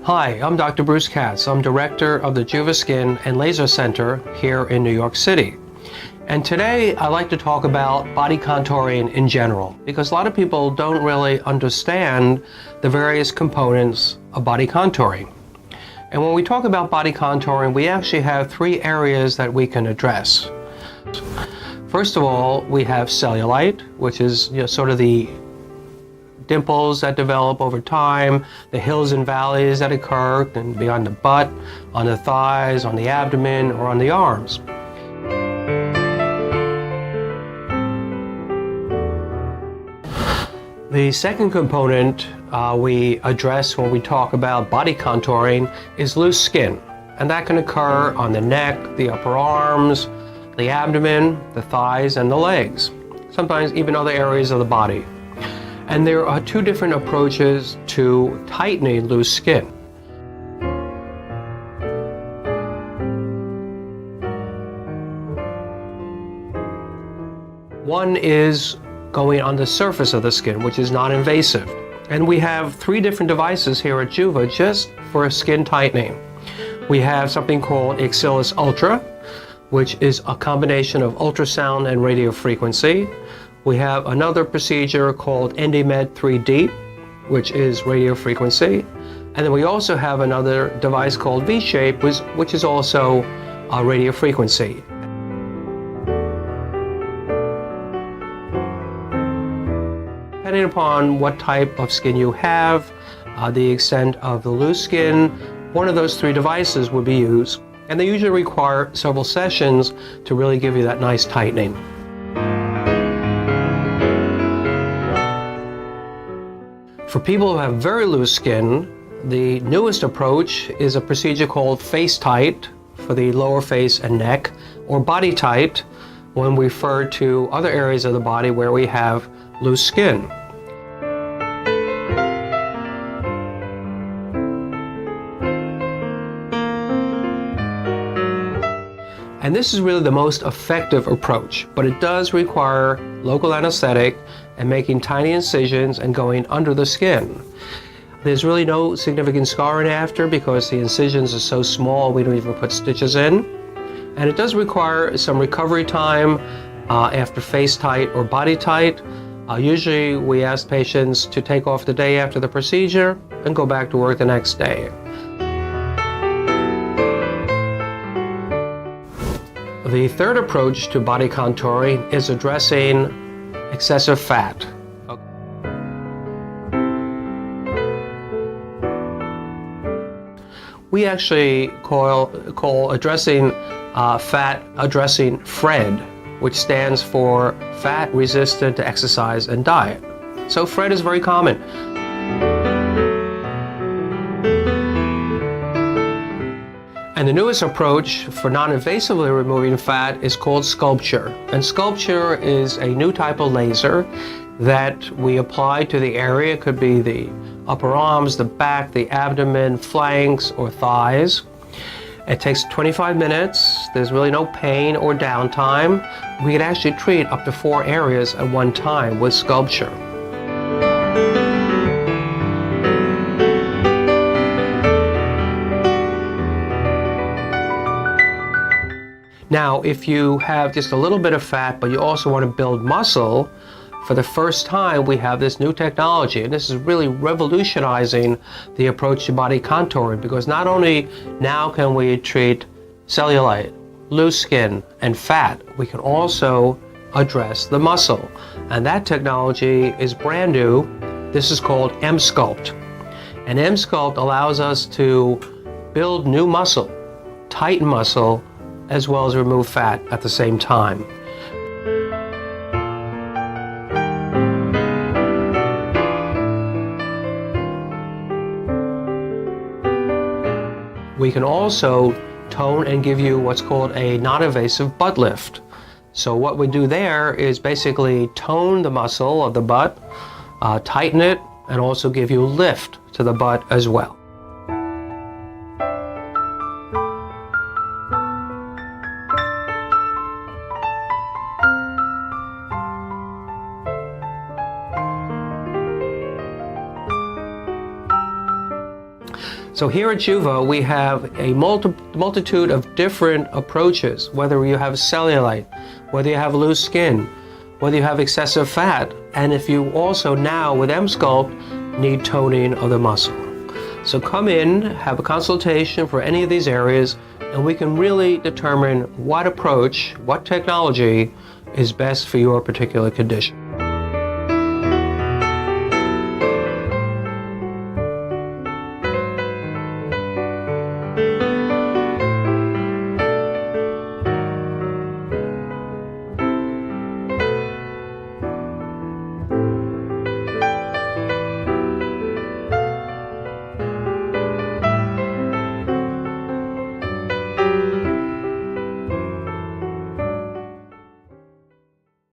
Hi, I'm Dr. Bruce Katz. I'm director of the JUVA Skin and Laser Center here in New York City. And today I'd like to talk about body contouring in general, because a lot of people don't really understand the various components of body contouring. And when we talk about body contouring, we actually have three areas that we can address. First of all, we have cellulite, which is sort of the dimples that develop over time, the hills and valleys that occur and beyond the butt, on the thighs, on the abdomen, or on the arms. The second component we address when we talk about body contouring is loose skin, and that can occur on the neck, the upper arms, the abdomen, the thighs, and the legs, sometimes even other areas of the body. And there are two different approaches to tightening loose skin. One is going on the surface of the skin, which is non-invasive. And we have three different devices here at JUVA just for skin tightening. We have something called Axillus Ultra, which is a combination of ultrasound and radio frequency. We have another procedure called EndyMed 3D, which is radio frequency. And then we also have another device called V-Shape, which is also radio frequency. Depending upon what type of skin you have, the extent of the loose skin, one of those three devices would be used. And they usually require several sessions to really give you that nice tightening. For people who have very loose skin, the newest approach is a procedure called face tight for the lower face and neck, or body tight when we refer to other areas of the body where we have loose skin. And this is really the most effective approach, but it does require local anesthetic and making tiny incisions and going under the skin. There's really no significant scarring after because the incisions are so small we don't even put stitches in. And it does require some recovery time after face tight or body tight. Usually we ask patients to take off the day after the procedure and go back to work the next day. The third approach to body contouring is addressing excessive fat. We actually call addressing fat addressing FRED, which stands for fat resistant to exercise and diet. So FRED is very common. And the newest approach for non-invasively removing fat is called sculpture. And sculpture is a new type of laser that we apply to the area. It could be the upper arms, the back, the abdomen, flanks, or thighs. It takes 25 minutes. There's really no pain or downtime. We can actually treat up to 4 areas at one time with sculpture. Now, if you have just a little bit of fat, but you also want to build muscle, for the first time we have this new technology, and this is really revolutionizing the approach to body contouring, because not only now can we treat cellulite, loose skin, and fat, we can also address the muscle. And that technology is brand new. This is called Emsculpt. And Emsculpt allows us to build new muscle, tighten muscle, as well as remove fat at the same time. We can also tone and give you what's called a non-invasive butt lift. So what we do there is basically tone the muscle of the butt, tighten it, and also give you lift to the butt as well. So here at JUVA, we have a multitude of different approaches, whether you have cellulite, whether you have loose skin, whether you have excessive fat, and if you also now with Emsculpt need toning of the muscle. So come in, have a consultation for any of these areas, and we can really determine what approach, what technology is best for your particular condition.